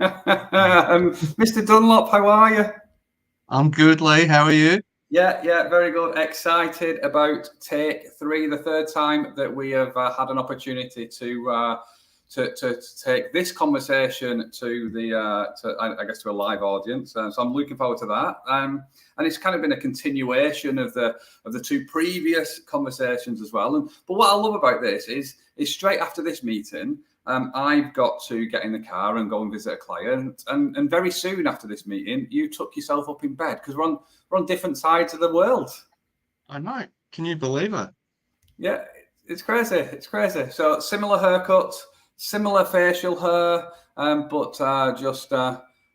Mr. Dunlop, how are you? I'm good, Lee. How are you? Yeah, very good. Excited about take 3, the third time that we have had an opportunity to take this conversation to I guess to a live audience. So I'm looking forward to that. And it's kind of been a continuation of the two previous conversations as well. But what I love about this is straight after this meeting, I've got to get in the car and go and visit a client. And very soon after this meeting, you took yourself up in bed because we're on different sides of the world. I know. Can you believe it? Yeah, it's crazy. It's crazy. So similar haircut, similar facial hair, but just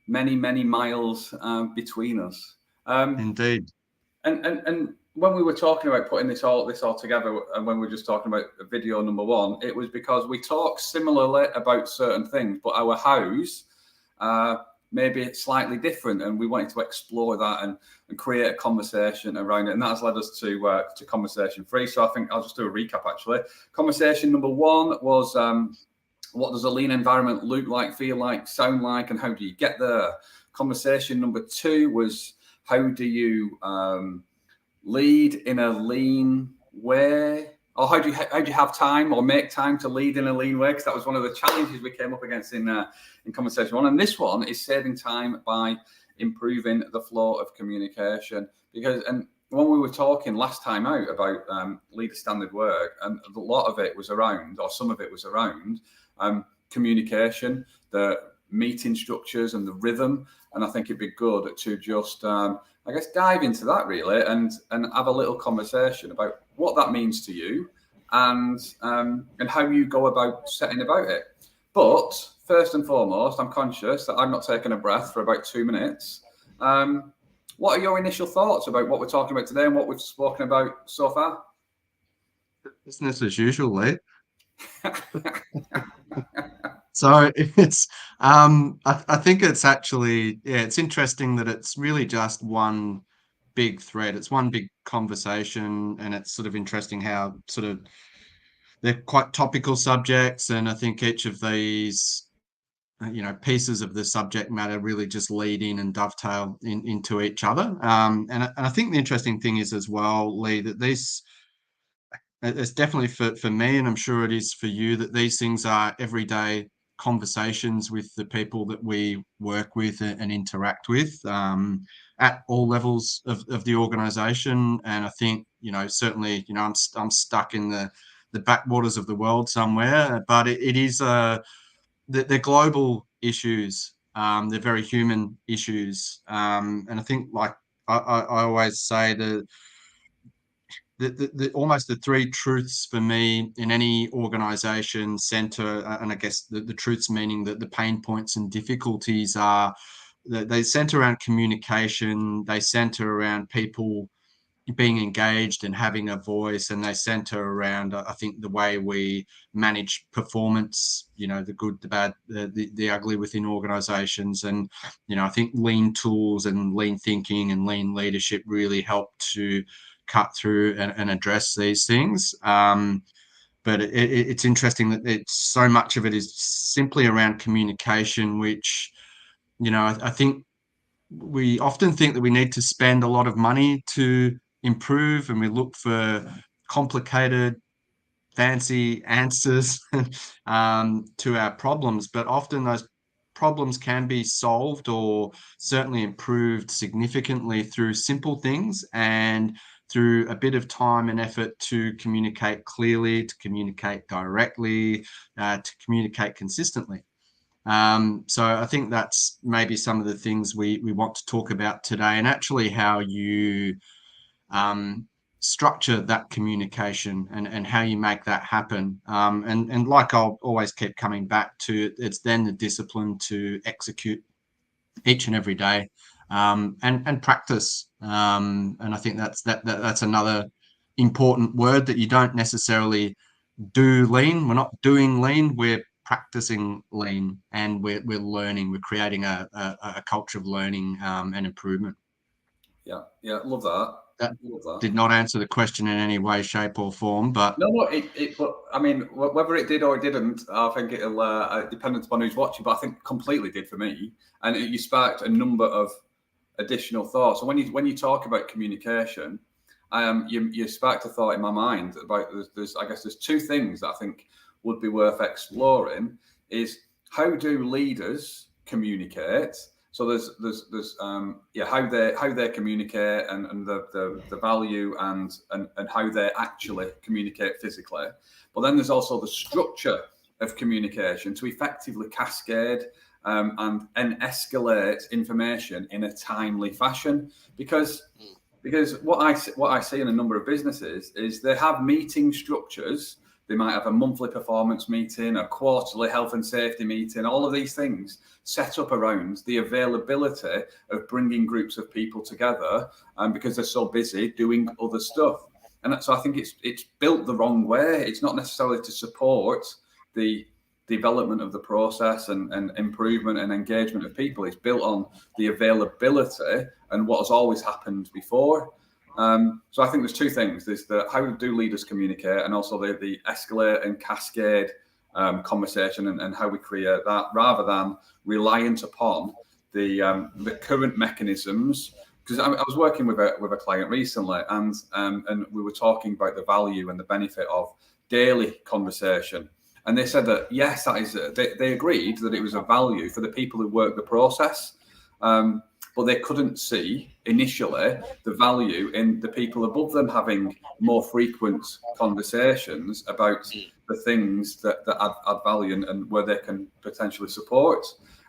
many miles between us. Indeed. And when we were talking about putting this all together, and when we were just talking about video number 1, it was because we talk similarly about certain things, but our house maybe it's slightly different, and we wanted to explore that and create a conversation around it, and that's led us to conversation 3. So I think I'll just do a recap. Actually, conversation number 1 was what does a lean environment look like, feel like, sound like, and how do you get there? Conversation number 2 was how do you lead in a lean way, or how do you have time or make time to lead in a lean way? Because that was one of the challenges we came up against in conversation 1. And this one is saving time by improving the flow of communication. And when we were talking last time out about leader standard work, and a lot of it was around, or some of it was around communication, the meeting structures and the rhythm. And I think it'd be good to just I guess dive into that really and have a little conversation about what that means to you and how you go about setting about it. But first and foremost, I'm conscious that I'm not taking a breath for about 2 minutes. What are your initial thoughts about what we're talking about today and what we've spoken about so far? Business as usual, Lee. So it's I think it's actually, it's interesting that it's really just one big thread. It's one big conversation, and it's sort of interesting how sort of they're quite topical subjects, and I think each of these pieces of the subject matter really just lead in and dovetail into each other. And I think the interesting thing is as well, Lee, that it's definitely for me, and I'm sure it is for you, that these things are everyday conversations with the people that we work with and interact with at all levels of the organization. And I think, certainly, I'm stuck in the backwaters of the world somewhere, but it is they're global issues. They're very human issues. And I think, like I always say, the almost the 3 truths for me in any organization center, and I guess the truths meaning that the pain points and difficulties are, they center around communication, they center around people being engaged and having a voice, and they center around, I think, the way we manage performance, the good, the bad, the ugly within organizations. And I think lean tools and lean thinking and lean leadership really help to cut through and address these things. But it's interesting that so much of it is simply around communication, which I think we often think that we need to spend a lot of money to improve, and we look for complicated, fancy answers to our problems. But often those problems can be solved or certainly improved significantly through simple things and through a bit of time and effort to communicate clearly, to communicate directly, to communicate consistently. So I think that's maybe some of the things we want to talk about today, and actually how you structure that communication and how you make that happen. And like I'll always keep coming back to, it's then the discipline to execute each and every day, and practice. And I think that's another important word, that you don't necessarily do lean. We're not doing lean, we're practicing lean, and we're learning. We're creating a culture of learning and improvement. Yeah, love that. that did not answer the question in any way, shape, or form. But no, but I mean, whether it did or it didn't, I think it'll depend upon who's watching. But I think completely did for me, and you sparked a number of additional thoughts. So when you talk about communication, you sparked a thought in my mind about there's I guess there's two things that I think would be worth exploring. Is how do leaders communicate? So there's how they communicate and the value and how they actually communicate physically. But then there's also the structure of communication to effectively cascade and escalate information in a timely fashion. Because what I see in a number of businesses is they have meeting structures. They might have a monthly performance meeting, a quarterly health and safety meeting, all of these things set up around the availability of bringing groups of people together because they're so busy doing other stuff. And so I think it's built the wrong way. It's not necessarily to support the development of the process and improvement and engagement of people. It's built on the availability and what has always happened before. So I think there's two things. There's the how do leaders communicate, and also the escalate and cascade conversation and how we create that, rather than reliant upon the current mechanisms. Because I was working with a client recently, and we were talking about the value and the benefit of daily conversation. And they said that yes, that is. They agreed that it was a value for the people who work the process. But they couldn't see initially the value in the people above them having more frequent conversations about the things that add value and where they can potentially support.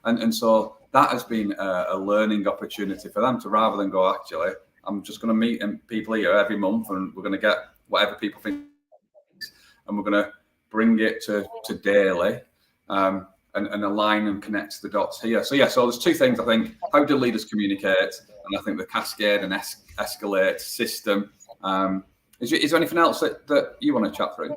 And so that has been a learning opportunity for them to, rather than go, actually, I'm just going to meet people here every month and we're going to get whatever people think, and we're going to bring it to daily. And align and connect the dots here. So there's two things, I think. How do leaders communicate? And I think the cascade and escalate system. Is there anything else that you want to chat through?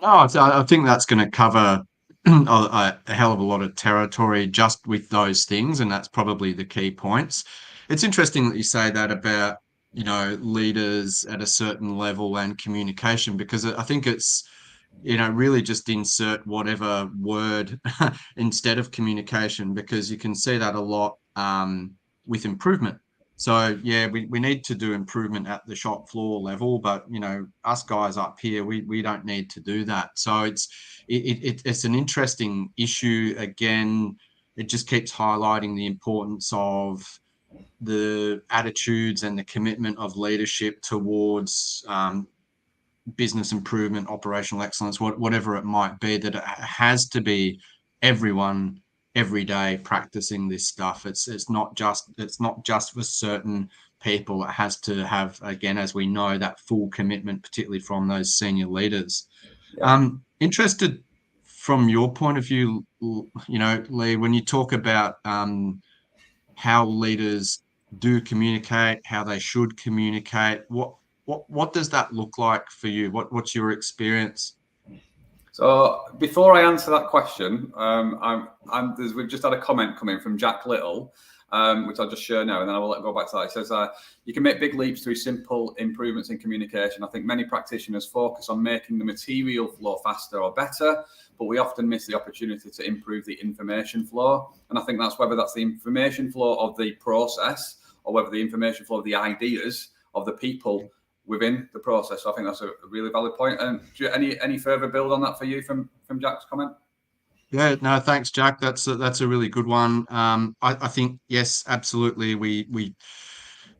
No, I think that's going to cover a hell of a lot of territory just with those things, and that's probably the key points. It's interesting that you say that about, leaders at a certain level and communication, because I think it's, really just insert whatever word instead of communication, because you can see that a lot with improvement. So yeah, we need to do improvement at the shop floor level, but us guys up here, we don't need to do that. So it's an interesting issue. Again, it just keeps highlighting the importance of the attitudes and the commitment of leadership towards business improvement, operational excellence, whatever it might be, that it has to be everyone every day practicing this stuff. It's not just for certain people. It has to have, again, as we know, that full commitment, particularly from those senior leaders. Yeah. Interested from your point of view, Lee, when you talk about how leaders do communicate, how they should communicate, what does that look like for you? What's your experience? So before I answer that question, we've just had a comment coming from Jack Little, which I'll just share now, and then I will go back to that. It says, you can make big leaps through simple improvements in communication. I think many practitioners focus on making the material flow faster or better, but we often miss the opportunity to improve the information flow. And I think whether that's the information flow of the process or whether the information flow of the ideas of the people within the process. So I think that's a really valid point. And do you, any further build on that for you from Jack's comment? Yeah, no, thanks, Jack. That's a really good one. I think yes, absolutely. We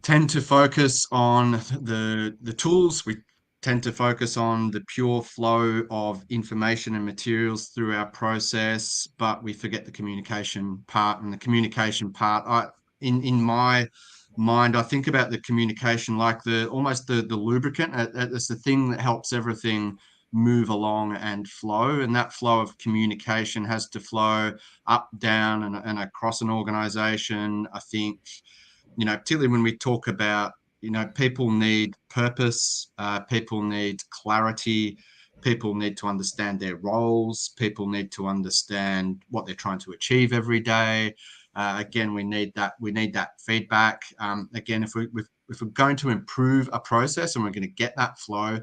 tend to focus on the tools. We tend to focus on the pure flow of information and materials through our process, but we forget the communication part. And the communication part, in my mind, I think about the communication like almost the lubricant. It's the thing that helps everything move along and flow, and that flow of communication has to flow up, down, and across an organization. I think, particularly when we talk about, people need purpose, people need clarity, people need to understand their roles, people need to understand what they're trying to achieve every day. Again, we need that feedback. Again, if we're going to improve a process and we're going to get that flow,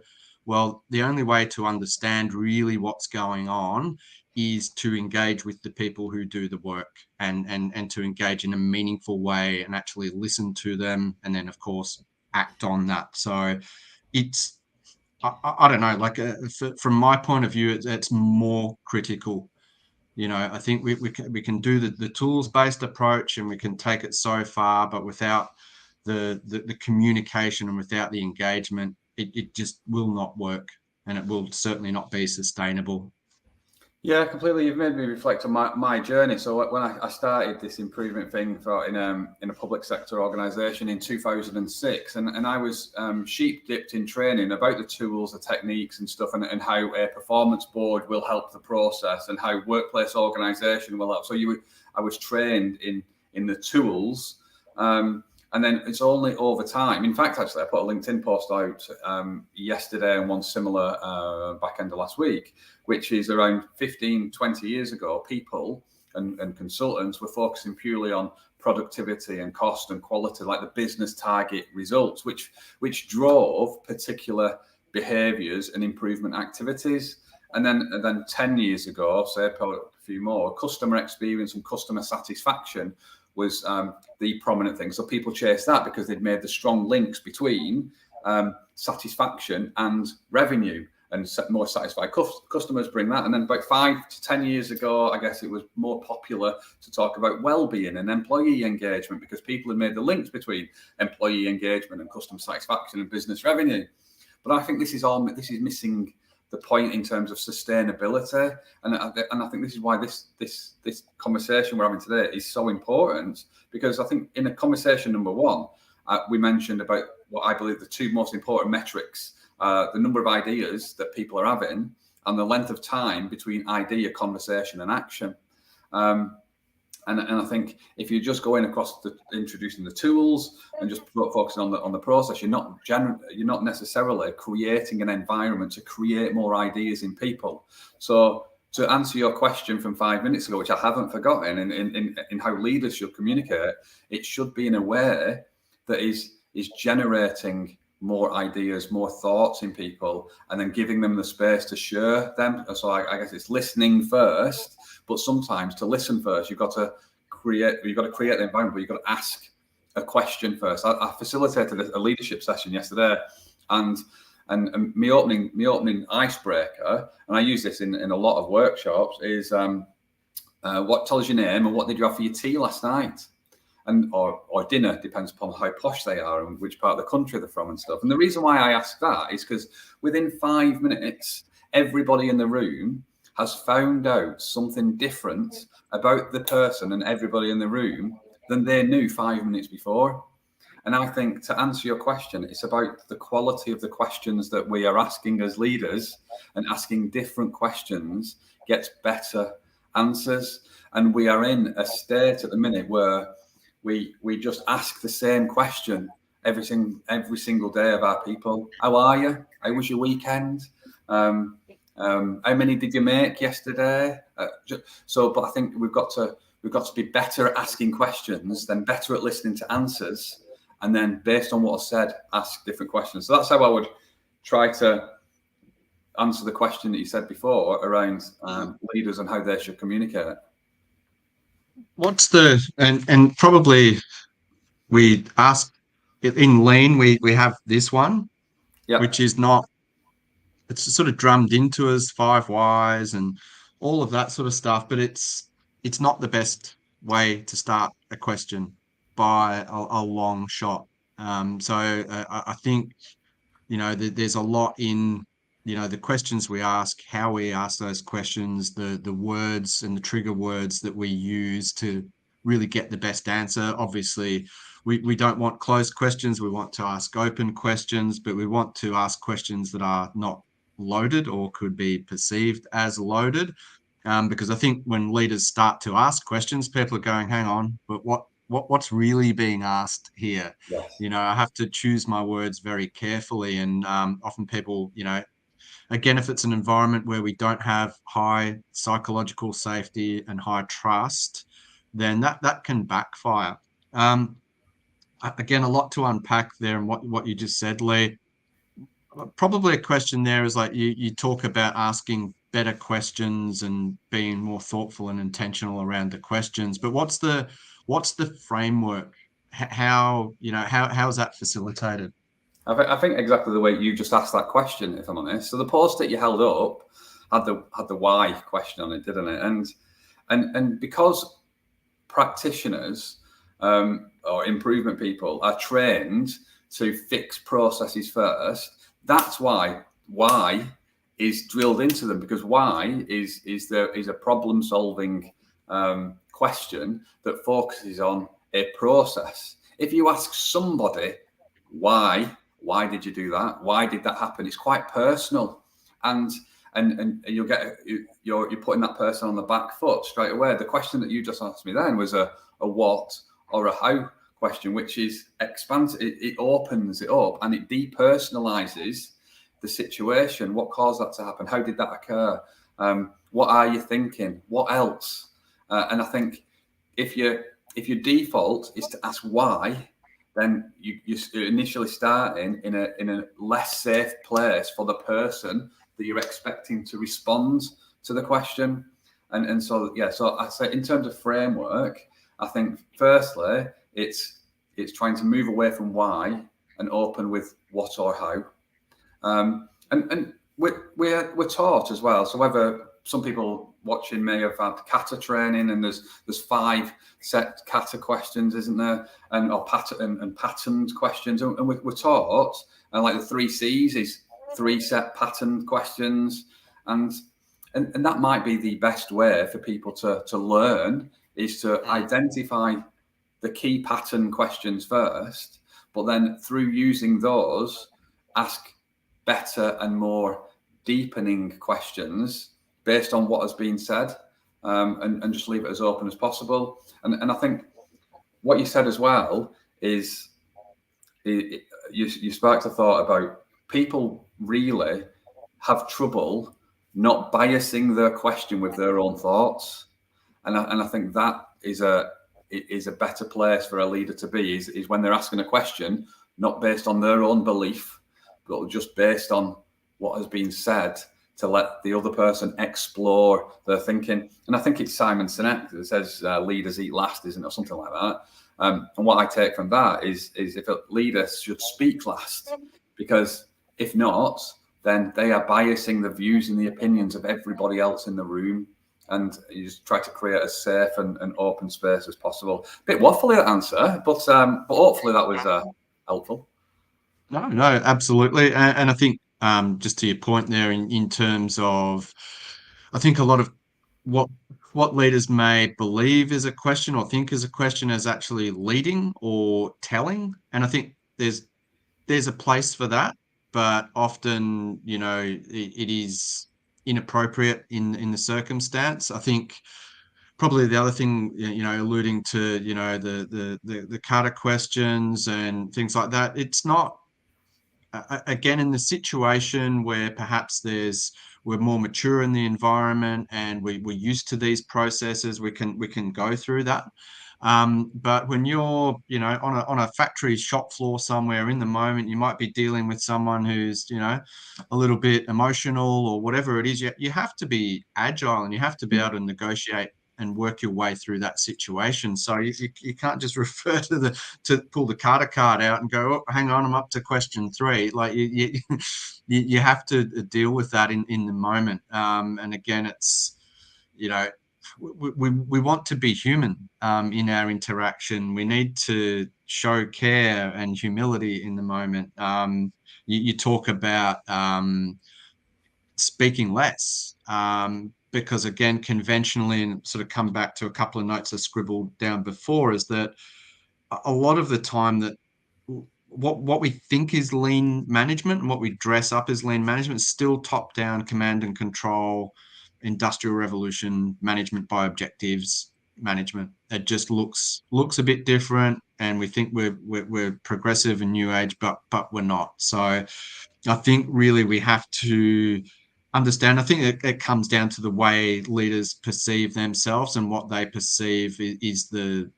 well, the only way to understand really what's going on is to engage with the people who do the work, and to engage in a meaningful way and actually listen to them, and then of course act on that. So it's, I don't know, like from my point of view, it's more critical. I think we can do the tools-based approach, and we can take it so far, but without the communication and without the engagement, it just will not work, and it will certainly not be sustainable. Yeah, completely. You've made me reflect on my journey. So when I started this improvement thing in a public sector organisation in 2006, and I was sheep dipped in training about the tools, the techniques, and stuff, and how a performance board will help the process, and how workplace organisation will help. So I was trained in the tools. And then it's only over time. In fact, actually, I put a LinkedIn post out yesterday and one similar back end of last week, which is around 15, 20 years ago, people and consultants were focusing purely on productivity and cost and quality, like the business target results, which drove particular behaviours and improvement activities. And then 10 years ago, say probably a few more, customer experience and customer satisfaction was the prominent thing. So people chased that because they'd made the strong links between satisfaction and revenue, and more satisfied customers bring that. And then about 5 to 10 years ago, I guess it was more popular to talk about well-being and employee engagement, because people had made the links between employee engagement and customer satisfaction and business revenue. But I think this is missing the point in terms of sustainability, and I think this is why this conversation we're having today is so important, because I think in a conversation number one, we mentioned about what I believe the two most important metrics: the number of ideas that people are having, and the length of time between idea, conversation, and action. And I think if you're just going across introducing the tools and just focusing on the process, you're not necessarily creating an environment to create more ideas in people. So to answer your question from 5 minutes ago, which I haven't forgotten, in how leaders should communicate, it should be in a way that is generating more ideas, more thoughts in people, and then giving them the space to share them. So I guess it's listening first, but sometimes to listen first, you've got to create the environment, but you've got to ask a question first. I facilitated a leadership session yesterday, and my opening icebreaker, and I use this in a lot of workshops, is what tells your name and what did you have for your tea last night? And or dinner, depends upon how posh they are and which part of the country they're from and stuff. And the reason why I ask that is because within 5 minutes, everybody in the room has found out something different about the person and everybody in the room than they knew 5 minutes before. And I think, to answer your question, it's about the quality of the questions that we are asking as leaders, and asking different questions gets better answers. And we are in a state at the minute where we just ask the same question every single day of our people. How are you? How was your weekend? How many did you make yesterday? But I think we've got to be better at asking questions, then better at listening to answers, and then based on what I said, ask different questions. So that's how I would try to answer the question that you said before around leaders and how they should communicate. And probably we ask in Lean, we have this one, which is not, it's sort of drummed into us, 5 whys and all of that sort of stuff, but it's not the best way to start a question by a long shot. So I think, there's a lot in, the questions we ask, how we ask those questions, the words and the trigger words that we use to really get the best answer. Obviously, we don't want closed questions. We want to ask open questions, but we want to ask questions that are not loaded or could be perceived as loaded. Because I think when leaders start to ask questions, people are going, hang on, but what's really being asked here? Yes. I have to choose my words very carefully. And often people, again, if it's an environment where we don't have high psychological safety and high trust, then that can backfire. Again, a lot to unpack there, and what you just said, Lee. Probably a question there is like you talk about asking better questions and being more thoughtful and intentional around the questions, but what's the framework? How how's that facilitated? I think exactly the way you just asked that question, if I'm honest. So the post that you held up had the why question on it, didn't it? And because practitioners or improvement people are trained to fix processes first, that's why is drilled into them, because why is a problem solving question that focuses on a process. If you ask somebody why did you do that, why did that happen, it's quite personal, and you'll get you're putting that person on the back foot straight away. The question that you just asked me then was a what or a how question, which is expansive. It opens it up and it depersonalizes the situation. What caused that to happen? How did that occur? What are you thinking? What else? And I think if your default is to ask why, then you're initially starting in a less safe place for the person that you're expecting to respond to the question. And so I say, in terms of framework, I think firstly it's trying to move away from why and open with what or how. And we're taught as well. So whether some people watching may have had kata training, and there's 5 set kata questions, isn't there? Or patterned questions, and we're taught, and like the 3 C's is 3 set patterned questions, and that might be the best way for people to learn, is to identify the key pattern questions first, but then through using those, ask better and more deepening questions based on what has been said, and just leave it as open as possible. And I think what you said as well is you sparked a thought about people really have trouble not biasing their question with their own thoughts, and I think that is a better place for a leader to be, is when they're asking a question not based on their own belief, but just based on what has been said, to let the other person explore their thinking. And I think it's Simon Sinek that says leaders eat last, isn't it, or something like that. And what I take from that is if a leader should speak last, because if not, then they are biasing the views and the opinions of everybody else in the room. And you just try to create as safe and open space as possible. Bit waffly that answer, but hopefully that was helpful. No, absolutely. And I think just to your point there, in terms of, I think a lot of what leaders may believe is a question or think is a question is actually leading or telling. And I think there's a place for that, but often, it is inappropriate in the circumstance. I think probably the other thing, alluding to, the Carter questions and things like that, it's not, again, in the situation where perhaps we're more mature in the environment and we're used to these processes, we can go through that. But when you're, on a factory shop floor somewhere in the moment, you might be dealing with someone who's, a little bit emotional or whatever it is. You have to be agile, and you have to be able to negotiate and work your way through that situation. So you can't just refer to pull the Carter card out and go, oh, hang on, I'm up to question 3. Like you have to deal with that in the moment. And again, it's, we want to be human in our interaction. We need to show care and humility in the moment. You talk about speaking less, because again, conventionally, and sort of come back to a couple of notes I scribbled down before, is that a lot of the time that what we think is lean management and what we dress up as lean management is still top-down command and control, industrial revolution management by objectives management. It just looks a bit different, and we think we're progressive and new age, but we're not. So I think really we have to understand. I think it comes down to the way leaders perceive themselves, and what they perceive is the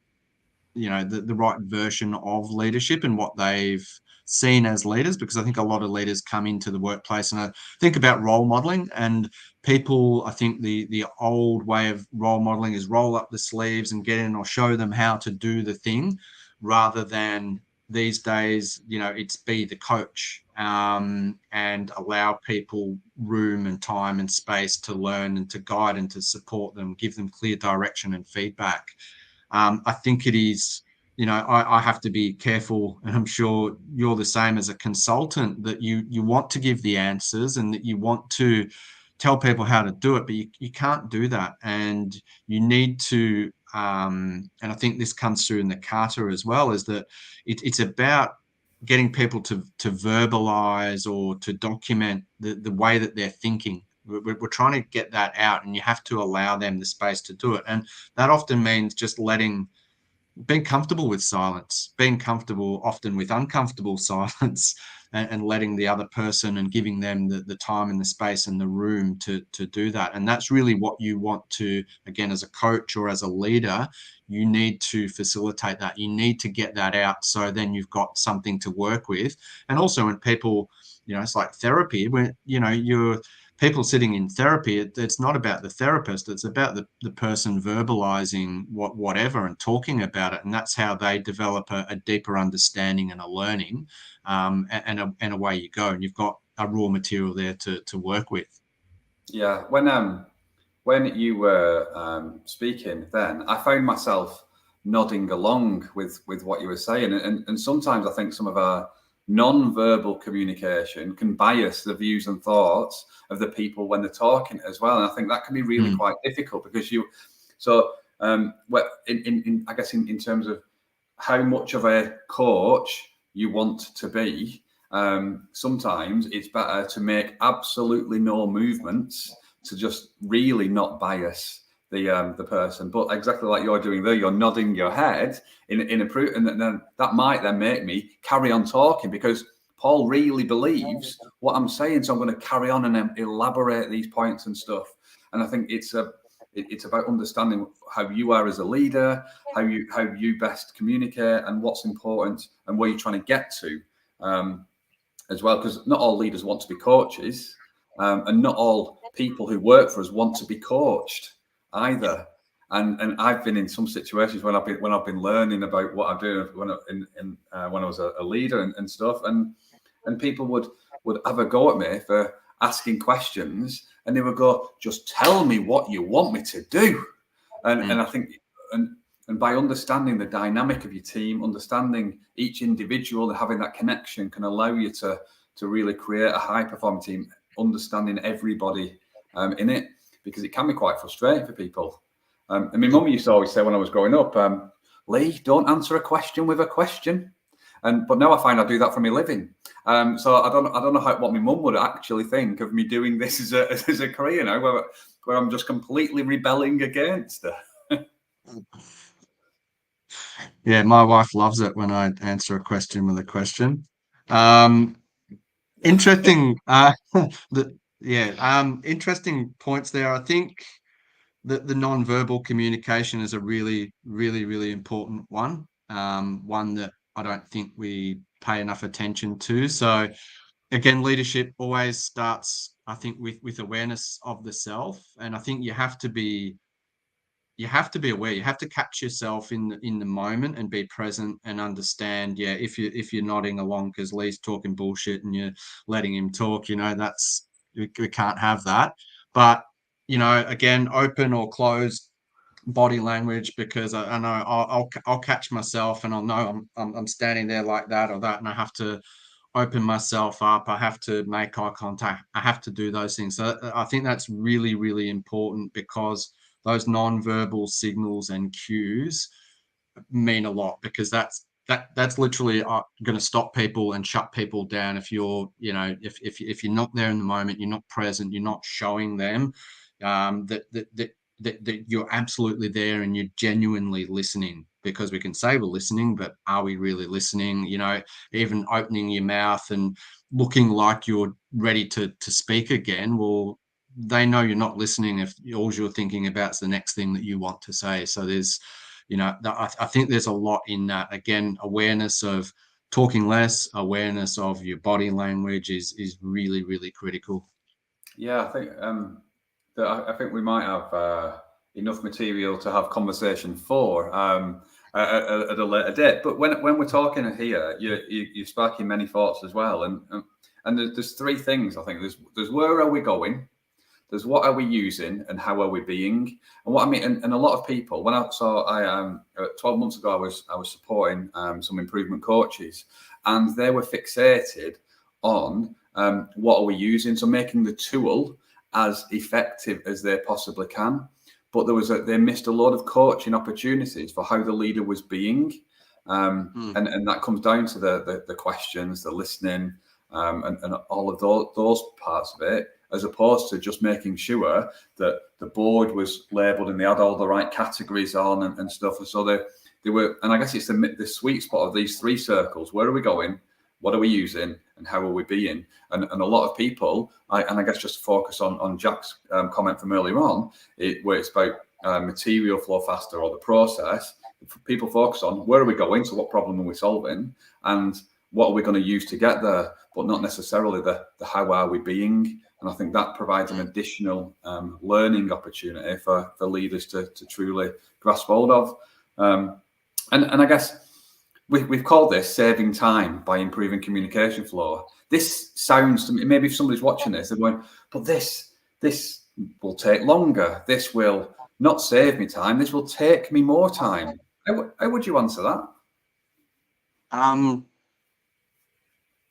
right version of leadership and what they've seen as leaders. Because I think a lot of leaders come into the workplace, and I think about role modeling, and people, I think the old way of role modeling is roll up the sleeves and get in or show them how to do the thing, rather than these days, it's be the coach, and allow people room and time and space to learn and to guide and to support them, give them clear direction and feedback. I think it is, I have to be careful, and I'm sure you're the same as a consultant, that you want to give the answers and that you want to tell people how to do it, but you can't do that. And you need to, and I think this comes through in the Carter as well, is that it's about getting people to verbalize or to document the way that they're thinking. We're trying to get that out, and you have to allow them the space to do it. And that often means just being comfortable with silence, being comfortable often with uncomfortable silence, and letting the other person and giving them the time and the space and the room to do that. And that's really what you want to, again, as a coach or as a leader, you need to facilitate that. You need to get that out, so then you've got something to work with. And also when people, it's like therapy, when, you're people sitting in therapy, it's not about the therapist, it's about the person verbalizing whatever and talking about it. And that's how they develop a deeper understanding and a learning, and away you go. And you've got a raw material there to work with. Yeah. When you were speaking then, I found myself nodding along with what you were saying. And sometimes I think some of our non-verbal communication can bias the views and thoughts of the people when they're talking as well. And I think that can be really quite difficult, because I guess in terms of how much of a coach you want to be, sometimes it's better to make absolutely no movements, to just really not bias the person. But exactly like you're doing there, you're nodding your head in a proof, and then that might then make me carry on talking, because Paul really believes what I'm saying, so I'm going to carry on and elaborate these points and stuff. And I think it's about understanding how you are as a leader, how you best communicate, and what's important, and where you're trying to get to, as well. Because not all leaders want to be coaches, and not all people who work for us want to be coached either. And I've been in some situations when I've been learning about what I do when I was a leader and stuff, and people would have a go at me for asking questions, and they would go, "Just tell me what you want me to do." And I think and by understanding the dynamic of your team, understanding each individual, and having that connection, can allow you to really create a high performing team, understanding everybody in it, because it can be quite frustrating for people. And my mum used to always say when I was growing up, "Lee, don't answer a question with a question." But now I find I do that for my living. So I don't know what my mum would actually think of me doing this as a career now, where I'm just completely rebelling against her. Yeah, my wife loves it when I answer a question with a question. Interesting. Interesting points there. I think that the non-verbal communication is a really, really, really important one. One that I don't think we pay enough attention to. So again, leadership always starts, I think, with awareness of the self. And I think you have to be aware. You have to catch yourself in the moment and be present and understand. Yeah, if you're nodding along because Lee's talking bullshit and you're letting him talk, that's we can't have that. But again, open or closed body language, because I know I'll catch myself and I'll know I'm standing there like that or that, and I have to open myself up. I have to make eye contact. I have to do those things. So I think that's really, really important, because those non-verbal signals and cues mean a lot, because that's literally going to stop people and shut people down. If you're, if you're not there in the moment, you're not present, you're not showing them that you're absolutely there and you're genuinely listening. Because we can say we're listening, but are we really listening? Even opening your mouth and looking like you're ready to speak again. Well, they know you're not listening if all you're thinking about is the next thing that you want to say. So there's, I think there's a lot in that. Again, awareness of talking less, awareness of your body language is really, really critical. Yeah, I think I think we might have enough material to have conversation for at a later date. But when we're talking here, you're sparking many thoughts as well, and there's three things I think. There's where are we going? There's what are we using and how are we being? And what I mean, and a lot of people, when I 12 months ago, I was supporting some improvement coaches, and they were fixated on what are we using, so making the tool as effective as they possibly can. But they missed a lot of coaching opportunities for how the leader was being, and that comes down to the questions, the listening, and all of those parts of it, as opposed to just making sure that the board was labelled and they had all the right categories on and stuff. And so they were, and I guess it's the sweet spot of these three circles. Where are we going? What are we using? And how are we being? And a lot of people, and I guess just to focus on Jack's comment from earlier on, where it's about material flow faster or the process, people focus on where are we going? So what problem are we solving? And what are we going to use to get there? But not necessarily the how are we being. And I think that provides an additional learning opportunity for leaders to truly grasp hold of. And I guess we've called this saving time by improving communication flow. This sounds to me, maybe if somebody's watching this, they're going, but this will take longer. This will not save me time. This will take me more time. How would you answer that?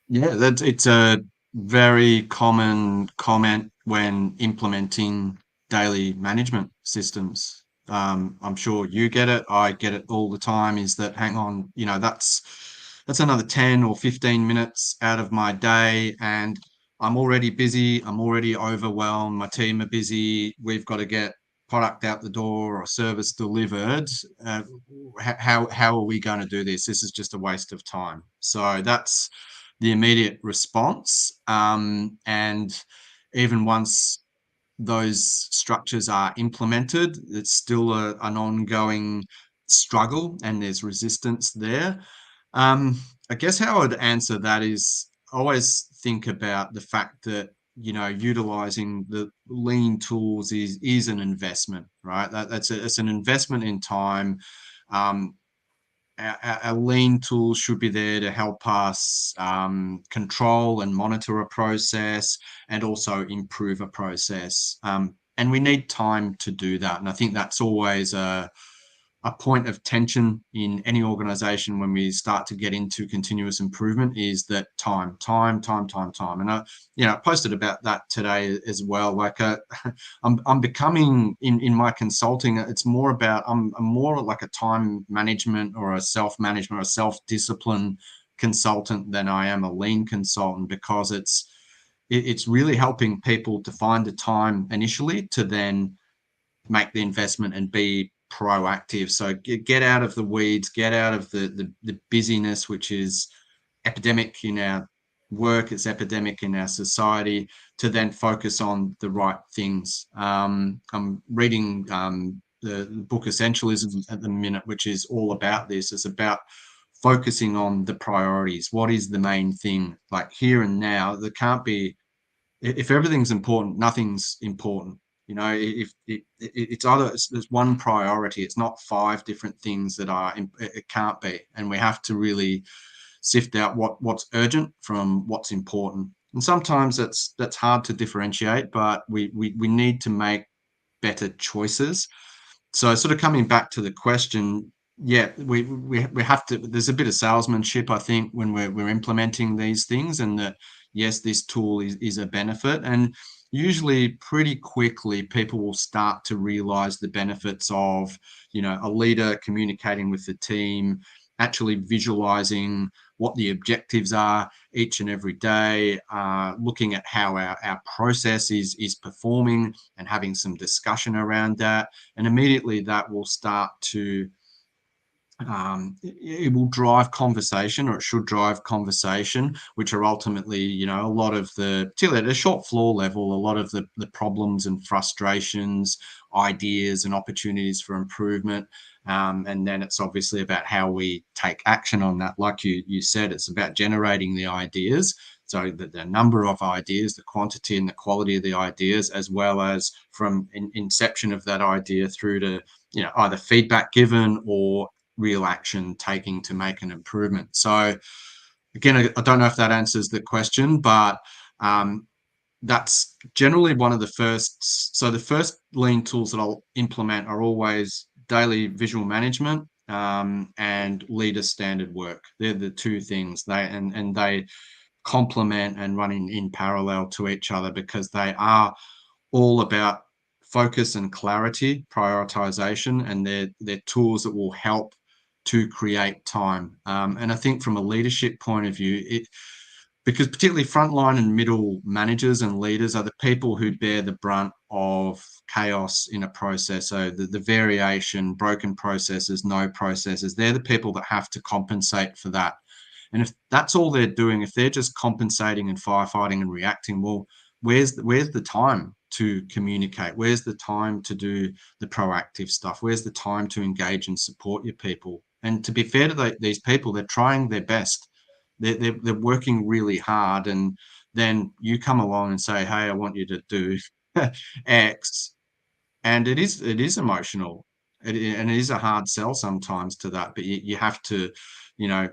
Yeah, it's a very common comment when implementing daily management systems. I'm sure you get it. I get it all the time. Is that, hang on, that's another 10 or 15 minutes out of my day, and I'm already busy. I'm already overwhelmed. My team are busy. We've got to get product out the door or service delivered. How are we going to do this? This is just a waste of time. So that's the immediate response. And even once those structures are implemented, it's still an ongoing struggle and there's resistance there. I guess how I would answer that is always think about the fact that utilizing the lean tools is an investment, right? It's an investment in time. Our lean tools should be there to help us control and monitor a process and also improve a process. And we need time to do that. And I think that's always a point of tension in any organization when we start to get into continuous improvement, is that time. And I posted about that today as well. Like I'm becoming in my consulting, it's more about, I'm more like a time management or a self-management or a self-discipline consultant than I am a lean consultant, because it's really helping people to find the time initially to then make the investment and be proactive. So get out of the weeds, get out of the busyness, which is epidemic in our work, it's epidemic in our society, to then focus on the right things. I'm reading the book Essentialism at the minute, which is all about this. It's about focusing on the priorities. What is the main thing? Like here and now, there can't be, if everything's important, nothing's important. If it's either there's one priority, it's not five different things that are, it can't be. And we have to really sift out what's urgent from what's important. And sometimes that's hard to differentiate, but we need to make better choices. So sort of coming back to the question, yeah, we have to, there's a bit of salesmanship, I think, when we're implementing these things, and that, yes, this tool is a benefit. And usually pretty quickly people will start to realize the benefits of, a leader communicating with the team, actually visualizing what the objectives are each and every day, looking at how our process is performing and having some discussion around that. And immediately that will start to it will drive conversation, or it should drive conversation, which are ultimately, a lot of particularly at a shop floor level, a lot of the problems and frustrations, ideas and opportunities for improvement. And then it's obviously about how we take action on that. Like you said, it's about generating the ideas. So the number of ideas, the quantity and the quality of the ideas, as well as from inception of that idea through to, either feedback given or real action taking to make an improvement. So again, I don't know if that answers the question, but that's generally one of the first. So the first lean tools that I'll implement are always daily visual management and leader standard work. They're the two things. They complement and run in parallel to each other, because they are all about focus and clarity, prioritization, and they're tools that will help to create time. And I think from a leadership point of view, because particularly frontline and middle managers and leaders are the people who bear the brunt of chaos in a process. So the variation, broken processes, no processes, they're the people that have to compensate for that. And if that's all they're doing, if they're just compensating and firefighting and reacting, well, where's the time to communicate? Where's the time to do the proactive stuff? Where's the time to engage and support your people? And to be fair to these people, they're trying their best. They're working really hard, and then you come along and say, "Hey, I want you to do X," and it is emotional, and it is a hard sell sometimes to that. But you have to, you know,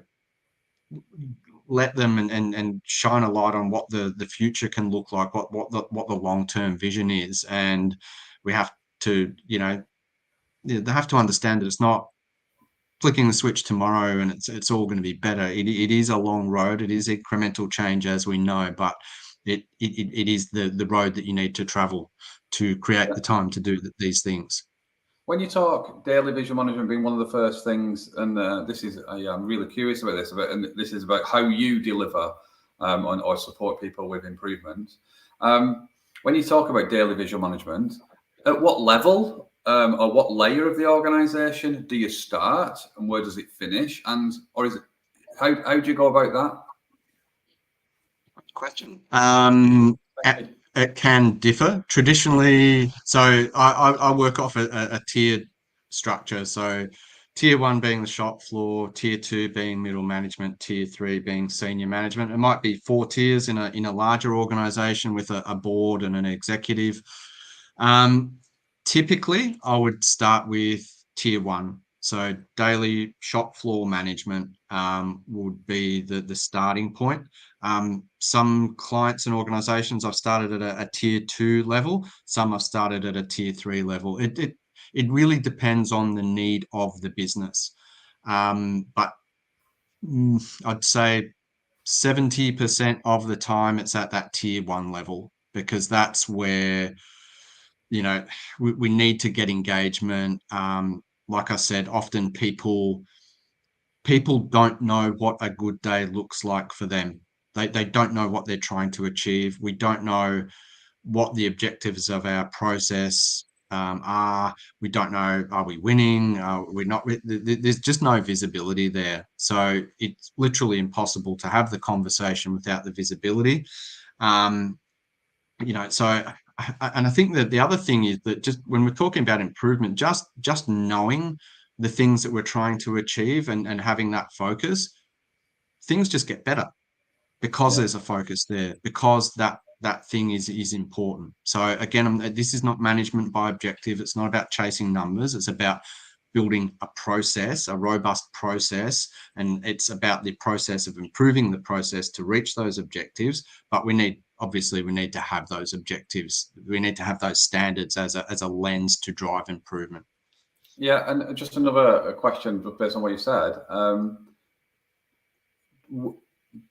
let them and shine a light on what the future can look like, what the long-term vision is. And we have to, they have to understand that it's not flicking the switch tomorrow and it's all going to be better. It is a long road. It is incremental change, as we know, but it is the road that you need to travel to create the time to do these things. When you talk daily visual management being one of the first things, and this is, I'm really curious about this, and this is about how you deliver or support people with improvement. When you talk about daily visual management, at what level or what layer of the organisation do you start, and where does it finish, and or is it how do you go about that? Question. It can differ traditionally. So I work off a tiered structure. So tier 1 being the shop floor, tier 2 being middle management, tier 3 being senior management. It might be 4 tiers in a larger organization with a board and an executive. Typically, I would start with tier 1. So daily shop floor management would be the starting point. Some clients and organizations I've started at a tier 2 level. Some I've started at a tier 3 level. It really depends on the need of the business. But I'd say 70% of the time it's at that tier 1 level, because that's where, we need to get engagement. Like I said, often people don't know what a good day looks like for them. They don't know what they're trying to achieve. We don't know what the objectives of our process are. We don't know, are we winning? We're not. There's just no visibility there. So it's literally impossible to have the conversation without the visibility. So, and I think that the other thing is that just when we're talking about improvement, just knowing the things that we're trying to achieve and having that focus, things just get better, because there's a focus there, because that thing is important. So again, this is not management by objective. It's not about chasing numbers. It's about building a process, a robust process, and it's about the process of improving the process to reach those objectives. But we need to have those objectives. We need to have those standards as a lens to drive improvement. Yeah, and just another question based on what you said.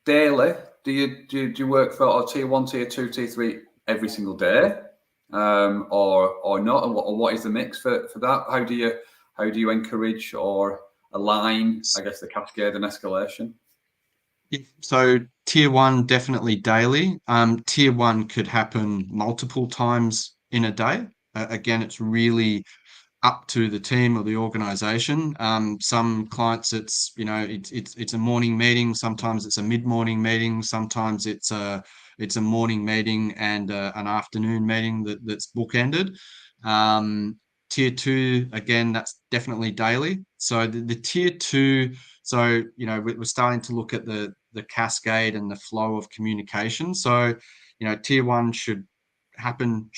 Daily, do you work for tier 1, tier 2, tier 3 every single day, or not? And what is the mix for that? How do you encourage or align, I guess, the cascade and escalation? So tier 1 definitely daily. Tier 1 could happen multiple times in a day. Again, it's really up to the team or the organization. Some clients, it's a morning meeting. Sometimes it's a mid-morning meeting. Sometimes it's a morning meeting and an afternoon meeting that's bookended. Tier 2, again, that's definitely daily. So the tier 2, so we're starting to look at the cascade and the flow of communication. So tier 1 should happen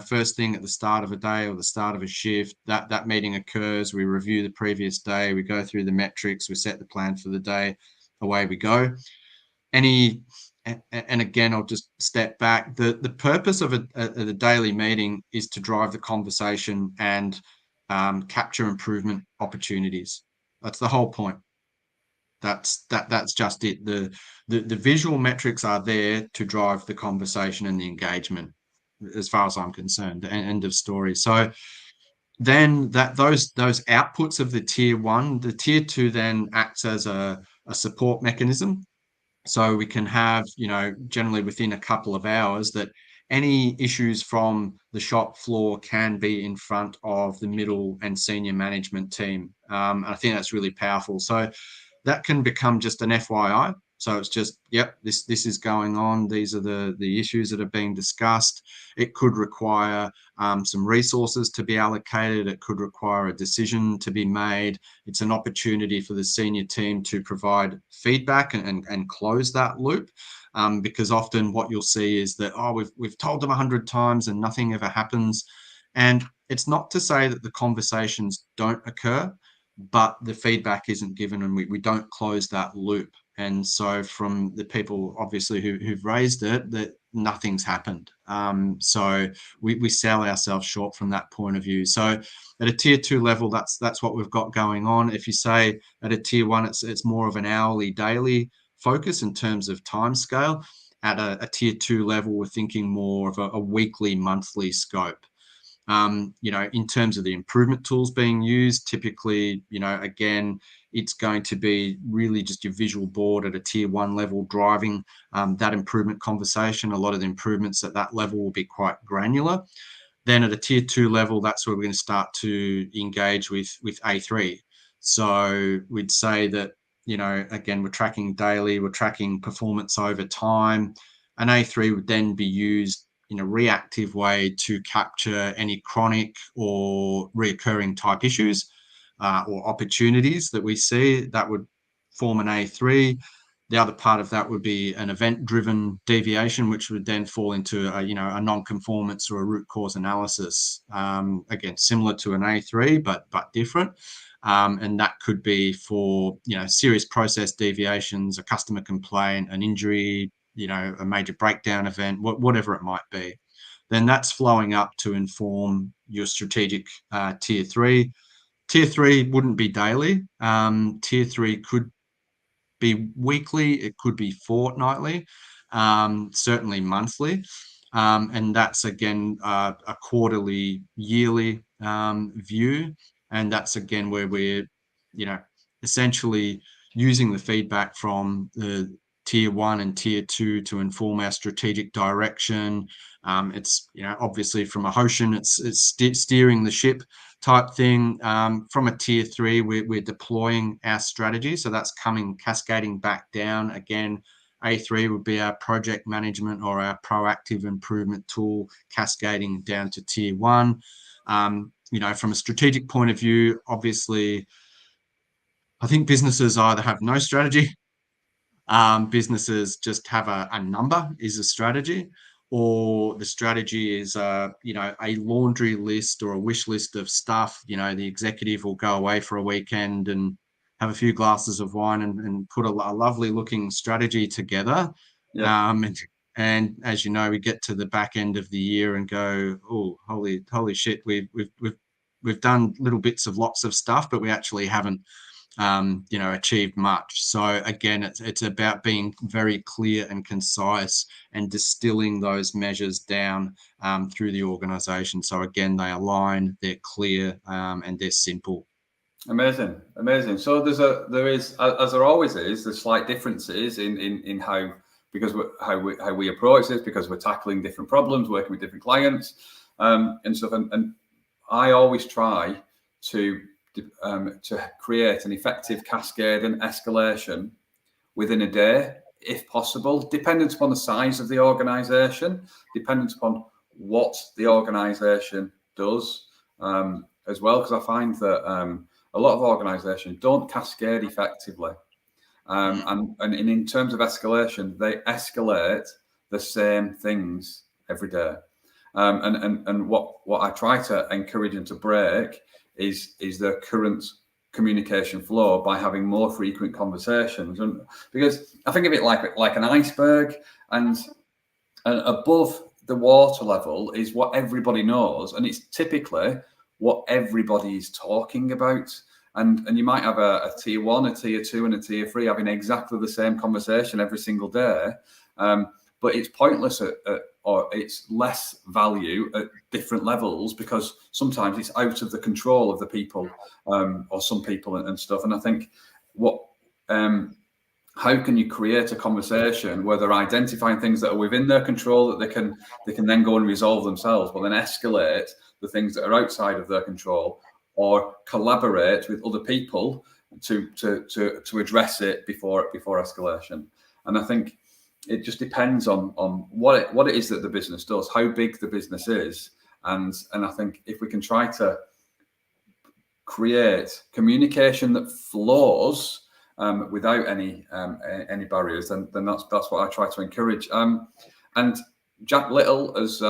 first thing at the start of a day or the start of a shift. That meeting occurs, we review the previous day, we go through the metrics, we set the plan for the day, away we go. And again, I'll just step back. The purpose of a daily meeting is to drive the conversation and capture improvement opportunities. That's the whole point. That's just it. The visual metrics are there to drive the conversation and the engagement, as far as I'm concerned. End of story. So then those outputs of the tier 1, the tier 2 then acts as a support mechanism. So we can have, generally within a couple of hours, that any issues from the shop floor can be in front of the middle and senior management team. And I think that's really powerful. So that can become just an FYI. So it's just, yep, this is going on. These are the issues that are being discussed. It could require some resources to be allocated. It could require a decision to be made. It's an opportunity for the senior team to provide feedback and close that loop. Because often what you'll see is that, we've told them 100 times and nothing ever happens. And it's not to say that the conversations don't occur, but the feedback isn't given and we don't close that loop. And so from the people obviously who've raised it, that nothing's happened. So we sell ourselves short from that point of view. So at a tier 2 level, that's what we've got going on. If you say at a tier 1, it's more of an hourly, daily focus in terms of time scale. At a tier 2 level, we're thinking more of a weekly, monthly scope. In terms of the improvement tools being used, typically, again, it's going to be really just your visual board at a tier 1 level driving that improvement conversation. A lot of the improvements at that level will be quite granular. Then at a tier 2 level, that's where we're going to start to engage with A3. So we'd say that, again, we're tracking daily, we're tracking performance over time. An A3 would then be used in a reactive way to capture any chronic or reoccurring type issues or opportunities that we see. That would form an A3. The other part of that would be an event-driven deviation, which would then fall into a non-conformance or a root cause analysis. Again, similar to an A3, but different. And that could be for serious process deviations, a customer complaint, an injury, a major breakdown event, whatever it might be. Then that's flowing up to inform your strategic tier 3. Tier 3 wouldn't be daily. Tier 3 could be weekly, it could be fortnightly, certainly monthly. And that's, again, a quarterly, yearly view. And that's, again, where we're, essentially using the feedback from the tier 1 and tier 2 to inform our strategic direction. It's, obviously from a Hoshin, it's steering the ship type thing. From a tier 3, we're deploying our strategy. So that's cascading back down. Again, A3 would be our project management or our proactive improvement tool, cascading down to tier 1. From a strategic point of view, obviously, I think businesses either have no strategy, businesses just have a number is a strategy, or the strategy is a laundry list or a wish list of stuff. The executive will go away for a weekend and have a few glasses of wine and put a lovely looking strategy together. Yeah. And as you know, we get to the back end of the year and go, oh, holy shit, we've done little bits of lots of stuff, but we actually haven't achieved much. So again, it's about being very clear and concise and distilling those measures down through the organization. So again, they align, they're clear, and they're simple. Amazing. So there is, as there always is, there's slight differences in how, because how we approach this, because we're tackling different problems, working with different clients, and stuff. And I always try to create an effective cascade and escalation within a day, if possible, dependent upon the size of the organisation, dependent upon what the organisation does as well. Because I find that a lot of organisations don't cascade effectively. And in terms of escalation, they escalate the same things every day. And what I try to encourage them to break is the current communication flow by having more frequent conversations. And because I think of it like an iceberg, and above the water level is what everybody knows, and it's typically what everybody is talking about. And you might have a tier 1, a tier 2, and a tier 3 having exactly the same conversation every single day, but it's pointless or it's less value at different levels, because sometimes it's out of the control of the people or some people and stuff. And I think how can you create a conversation where they're identifying things that are within their control that they can then go and resolve themselves, but then escalate the things that are outside of their control, or collaborate with other people to address it before escalation. And I think it just depends on what it is that the business does, how big the business is, and I think if we can try to create communication that flows without any barriers, then that's what I try to encourage. And Jack Little has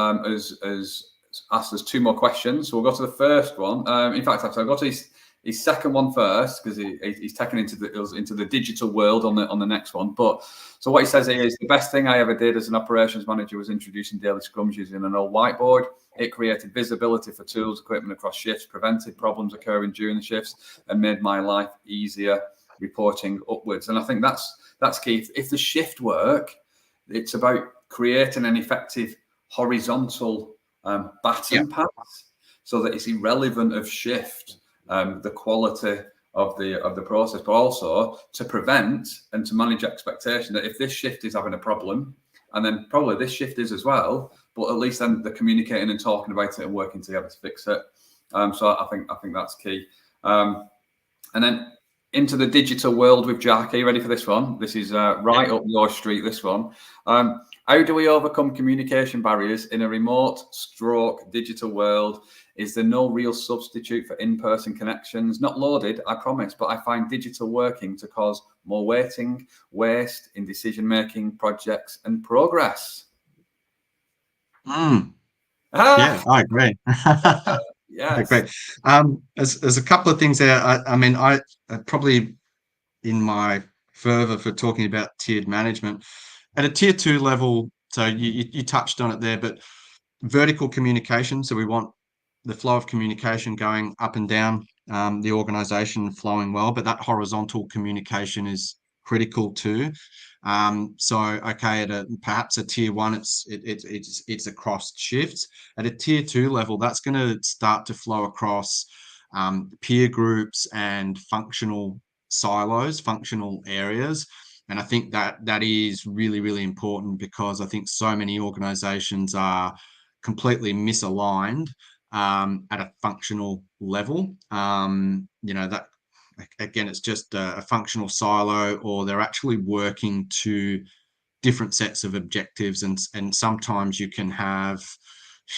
asked us 2 more questions, so we'll go to the first one. In fact, actually, I'll go to his second one first, because he's taken into the digital world on the next one. But so what he says here is, the best thing I ever did as an operations manager was introducing daily scrums using an old whiteboard. It created visibility for tools, equipment across shifts, prevented problems occurring during the shifts, and made my life easier reporting upwards. And I think that's key. If the shift work, it's about creating an effective horizontal baton pass, so that it's irrelevant of shift, the quality of the process, but also to prevent and to manage expectation that if this shift is having a problem, and then probably this shift is as well, but at least then they're communicating and talking about it and working together to fix it. So I think that's key. And then into the digital world with Jack. Are you ready for this one? This is right up your street, this one. How do we overcome communication barriers in a remote stroke digital world? Is there no real substitute for in-person connections? Not loaded, I promise, but I find digital working to cause more waiting, waste in decision-making, projects and progress. Yeah, I agree. Yes. Great. There's a couple of things there. I mean, I probably, in my fervor for talking about tiered management, at a tier 2 level, so you touched on it there, but vertical communication. So we want the flow of communication going up and down the organization, flowing well, but that horizontal communication is critical too. So okay, at perhaps a tier 1, it's across shifts. At a tier 2 level, that's going to start to flow across peer groups and functional silos, functional areas. And I think that is really, really important, because I think so many organizations are completely misaligned at a functional level. That, again, it's just a functional silo, or they're actually working to different sets of objectives. And sometimes you can have,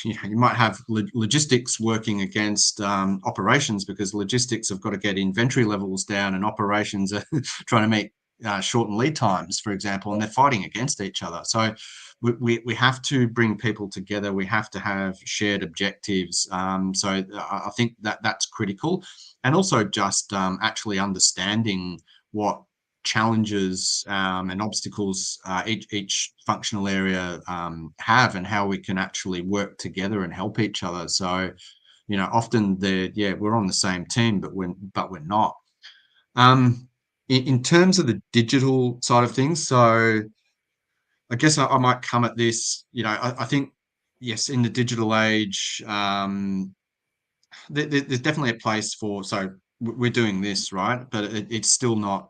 you might have logistics working against operations, because logistics have got to get inventory levels down, and operations are trying to meet shorten lead times, for example, and they're fighting against each other. So we have to bring people together. We have to have shared objectives. So I think that's critical. And also just actually understanding what challenges and obstacles each functional area have, and how we can actually work together and help each other. So, often we're on the same team, but we're not. In terms of the digital side of things, so I guess I might come at this, I think, yes, in the digital age, there's definitely a place for, so we're doing this, right? But it's still not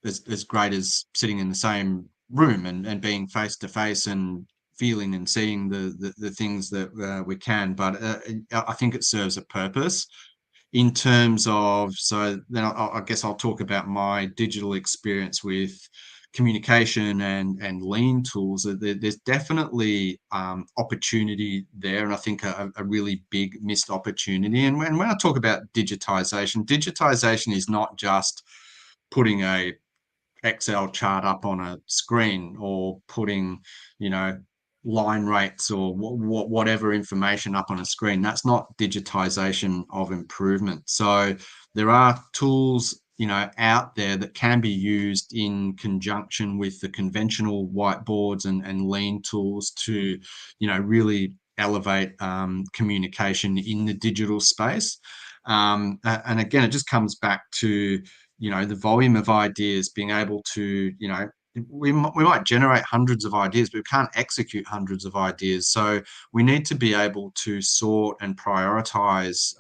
as great as sitting in the same room and being face to face and feeling and seeing the things that we can. But I think it serves a purpose in terms of, so then I guess I'll talk about my digital experience with communication and lean tools. There's definitely opportunity there, and I think a really big missed opportunity. And when I talk about digitization is not just putting a Excel chart up on a screen or putting, line rates or whatever information up on a screen. That's not digitization of improvement. So there are tools, out there that can be used in conjunction with the conventional whiteboards and lean tools to, really elevate communication in the digital space. And again, it just comes back to, the volume of ideas, being able to, we might generate hundreds of ideas, but we can't execute hundreds of ideas. So we need to be able to sort and prioritize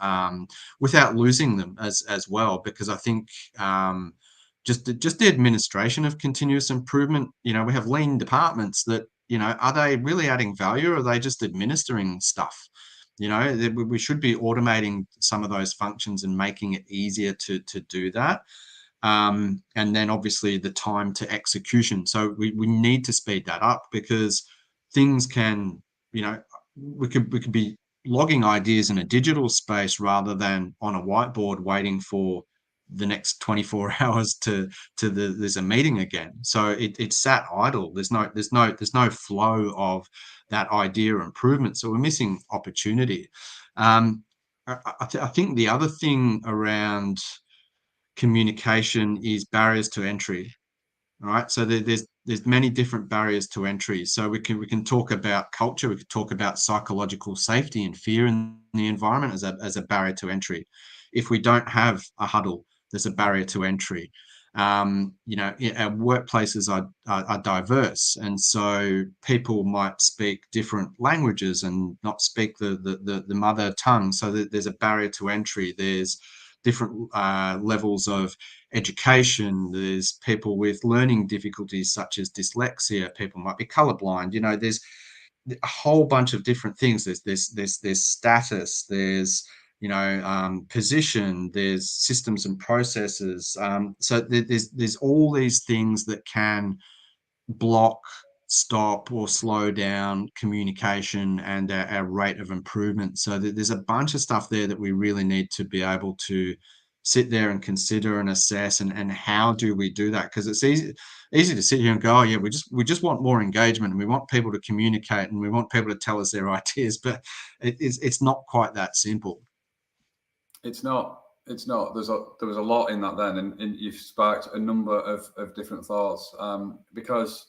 without losing them as well, because I think just the administration of continuous improvement, we have lean departments that, are they really adding value, or are they just administering stuff? We should be automating some of those functions and making it easier to do that. And then obviously the time to execution. So we need to speed that up, because things can, we could be logging ideas in a digital space rather than on a whiteboard waiting for the next 24 hours there's a meeting again. So it's sat idle. There's no flow of that idea improvement. So we're missing opportunity. I think the other thing around communication is barriers to entry. All right, so there's many different barriers to entry. So we can talk about culture, we could talk about psychological safety and fear in the environment as a barrier to entry. If we don't have a huddle, there's a barrier to entry. Our workplaces are diverse, and so people might speak different languages and not speak the mother tongue. So there's a barrier to entry. There's different levels of education. There's people with learning difficulties such as dyslexia. People might be colorblind. There's a whole bunch of different things. There's status. There's position. There's systems and processes. So there's all these things that can block, stop, or slow down communication and our rate of improvement. So there's a bunch of stuff there that we really need to be able to sit there and consider and assess, and how do we do that? Because it's easy to sit here and go, oh yeah, we just want more engagement, and we want people to communicate, and we want people to tell us their ideas, but it's not quite that simple. It's not. There was a lot in that then, and you've sparked a number of different thoughts. Because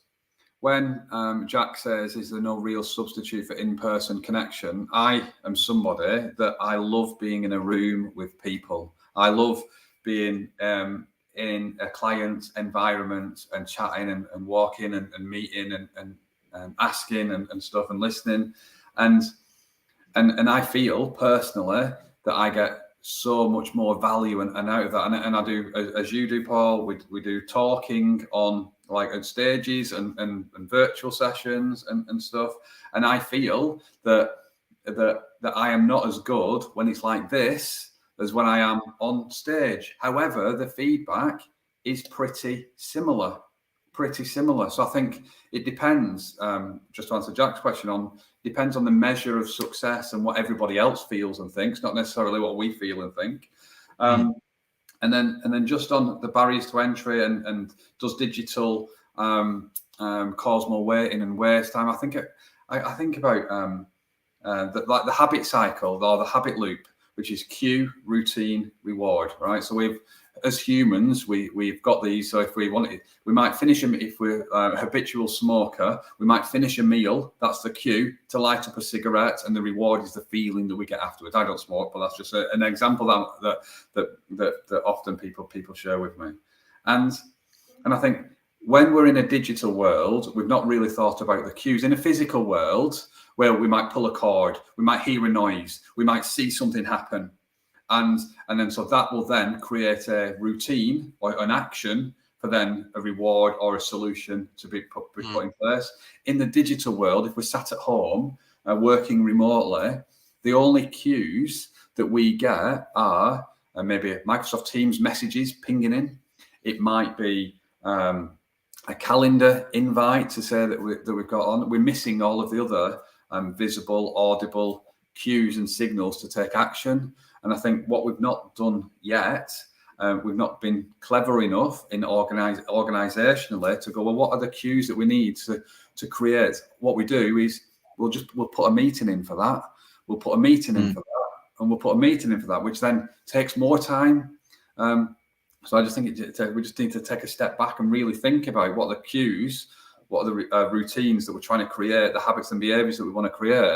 when Jack says, "Is there no real substitute for in-person connection?" I am somebody that I love being in a room with people. I love being in a client environment and chatting and walking and meeting and asking and stuff and listening, and I feel personally that I get so much more value and out of that, and I do, as you do, Paul. We do talking on stages and virtual sessions and stuff, and I feel that I am not as good when it's like this as when I am on stage. However, the feedback is pretty similar. So I think it depends, just to answer Jack's question, depends on the measure of success and what everybody else feels and thinks, not necessarily what we feel and think. And then just on the barriers to entry and does digital cause more waiting and waste time? I think about the habit cycle or the habit loop, which is cue, routine, reward, right? So as humans, we've got these. So if we want it, we might finish them. If we're a habitual smoker, we might finish a meal. That's the cue to light up a cigarette, and the reward is the feeling that we get afterwards. I don't smoke, but that's just an example that often people share with me. And I think when we're in a digital world, we've not really thought about the cues. In a physical world, where we might pull a cord, we might hear a noise, we might see something happen. And then so that will then create a routine or an action for then a reward or a solution to be put in place. In the digital world, if we're sat at home working remotely, the only cues that we get are maybe Microsoft Teams messages pinging in. It might be a calendar invite to say that we've got on. We're missing all of the other visible, audible cues and signals to take action. And I think what we've not done yet, we've not been clever enough in organisationally to go, well, what are the cues that we need to create? What we do is we'll put a meeting in for that. We'll put a meeting in for that, and we'll put a meeting in for that, which then takes more time. So I just think we just need to take a step back and really think about what are the cues, what are the routines that we're trying to create, the habits and behaviours that we want to create,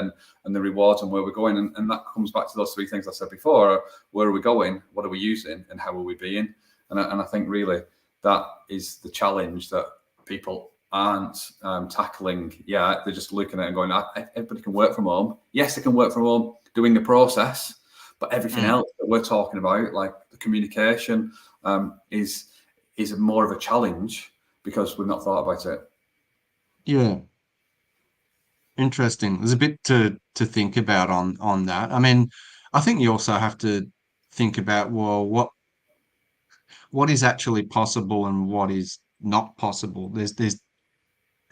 and the rewards and where we're going. And that comes back to those three things I said before. Where are we going? What are we using? And how are we being? And I think really that is the challenge that people aren't tackling yet. They're just looking at it and going, everybody can work from home. Yes, they can work from home doing the process, but everything else that we're talking about, like the communication, is more of a challenge because we've not thought about it. Yeah. Interesting. There's a bit to think about on that. I mean, I think you also have to think about, well, what is actually possible and what is not possible. There's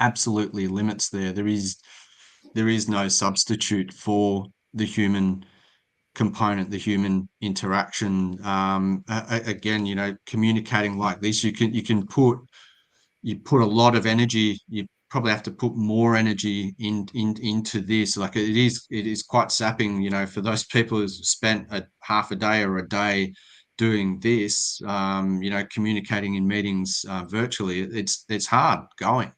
absolutely limits there. There is no substitute for the human component, the human interaction. Again, you know, communicating like this, you put a lot of energy. You probably have to put more energy into this. Like it is quite sapping, you know, for those people who've spent a half a day or a day doing this, you know, communicating in meetings virtually. It's hard going.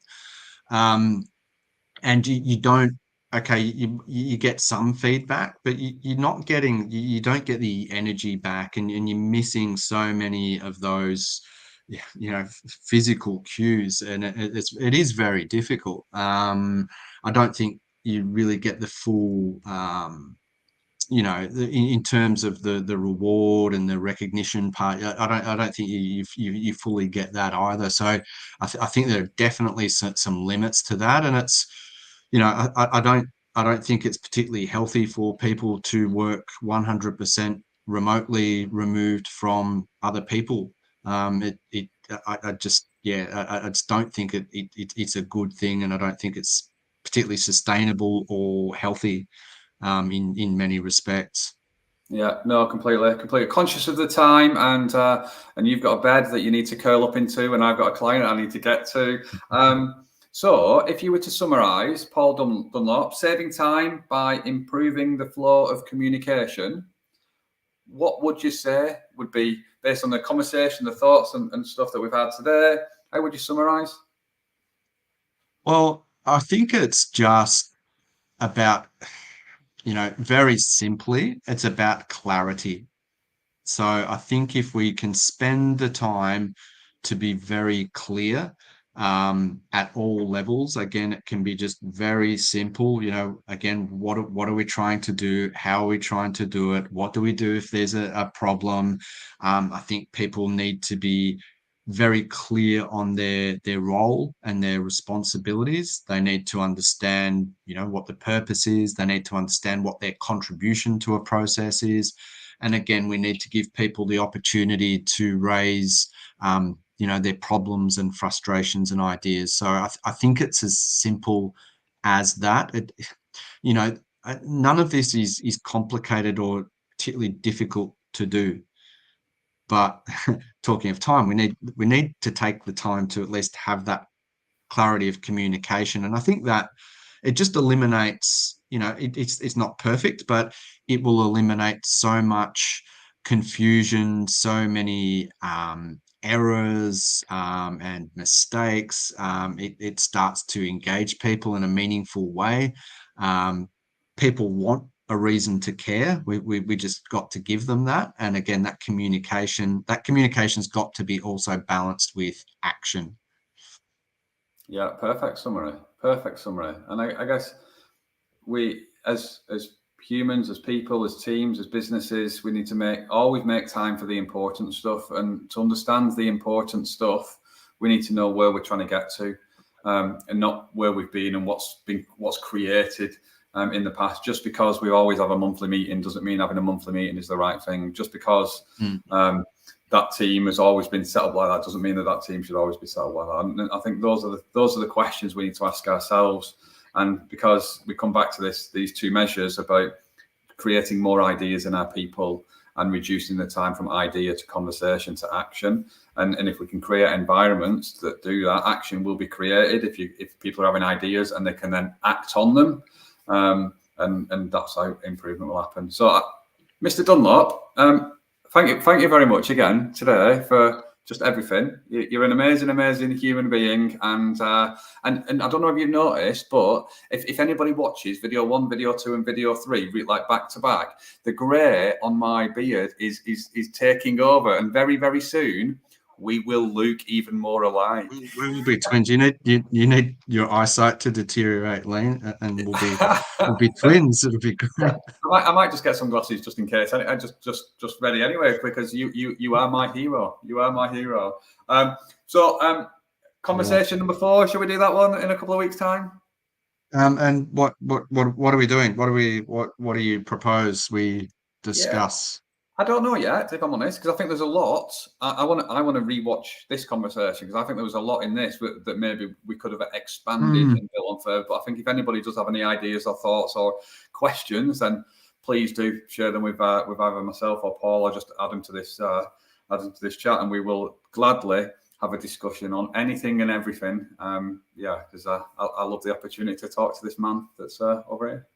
And you don't, okay, you get some feedback, but you don't get the energy back, and you're missing so many of those, you know, physical cues, and it is very difficult. I don't think you really get the full, you know, in terms of the reward and the recognition part. I don't think you fully get that either. So I think there are definitely some limits to that, and it's, you know, I don't think it's particularly healthy for people to work 100% remotely, removed from other people. I just don't think it's a good thing, and I don't think it's particularly sustainable or healthy in many respects. Yeah, no, completely conscious of the time, and you've got a bed that you need to curl up into, and I've got a client I need to get to. So if you were to summarize, Paul Dunlop, saving time by improving the flow of communication, what would you say would be, based on the conversation, the thoughts and stuff that we've had today, how would you summarize? Well, I think it's just about, you know, very simply, it's about clarity. So I think if we can spend the time to be very clear at all levels, again, it can be just very simple. You know, again, what are we trying to do? How are we trying to do it? What do we do if there's a problem? I think people need to be very clear on their role and their responsibilities. They need to understand, you know, what the purpose is. They need to understand what their contribution to a process is. And again, we need to give people the opportunity to raise, you know, their problems and frustrations and ideas. So I think it's as simple as that. You know, none of this is complicated or particularly difficult to do. But talking of time, we need to take the time to at least have that clarity of communication. And I think that it just eliminates, you know, it's not perfect, but it will eliminate so much confusion, so many errors and mistakes. It starts to engage people in a meaningful way. People want a reason to care. We just got to give them that. And again, that communication's got to be also balanced with action. Yeah, perfect summary. Perfect summary. And I guess we, as humans, as people, as teams, as businesses, we need to always make time for the important stuff, and to understand the important stuff. We need to know where we're trying to get to, and not where we've been and what's created in the past. Just because we always have a monthly meeting doesn't mean having a monthly meeting is the right thing. Just because that team has always been set up like that doesn't mean that team should always be set up like that. And I think those are the questions we need to ask ourselves. And because we come back to these two measures about creating more ideas in our people and reducing the time from idea to conversation to action. And if we can create environments that do that, action will be created if people are having ideas and they can then act on them. And that's how improvement will happen. So, Mr. Dunlop, thank you very much again today for just everything. You're an amazing human being, and I don't know if you've noticed, but if anybody watches video 1, video 2, and video 3 like back to back, the grey on my beard is taking over, and very soon we will look even more alike. We will be twins. You need your eyesight to deteriorate, Lee, and we'll be twins. It'll be great. I might just get some glasses just in case. I just ready anyway, because you are my hero. You are my hero. Conversation number 4. Shall we do that one in a couple of weeks' time? And what are we doing? What do you propose we discuss? I don't know yet, if I'm honest, because I think there's a lot. I want to rewatch this conversation, because I think there was a lot in this that maybe we could have expanded and built on further. But I think if anybody does have any ideas or thoughts or questions, then please do share them with either myself or Paul, or just add them to this chat, and we will gladly have a discussion on anything and everything. Because I love the opportunity to talk to this man that's over here.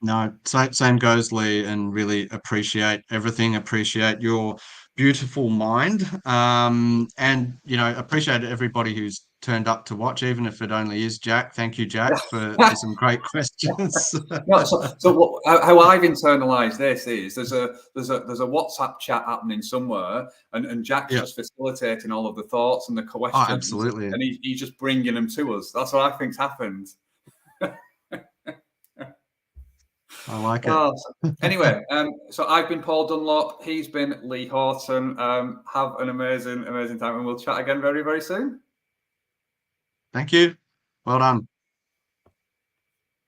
No, same goes, Lee, and really appreciate everything. Appreciate your beautiful mind, and appreciate everybody who's turned up to watch, even if it only is Jack. Thank you, Jack, for some great questions. How I've internalized this is there's a WhatsApp chat happening somewhere, and Jack's just facilitating all of the thoughts and the questions. Oh, absolutely, and he's just bringing them to us. That's what I think's happened. I like it. Anyway, so I've been Paul Dunlop. He's been Lee Houghton. Have an amazing time, and we'll chat again very soon. Thank you. Well done.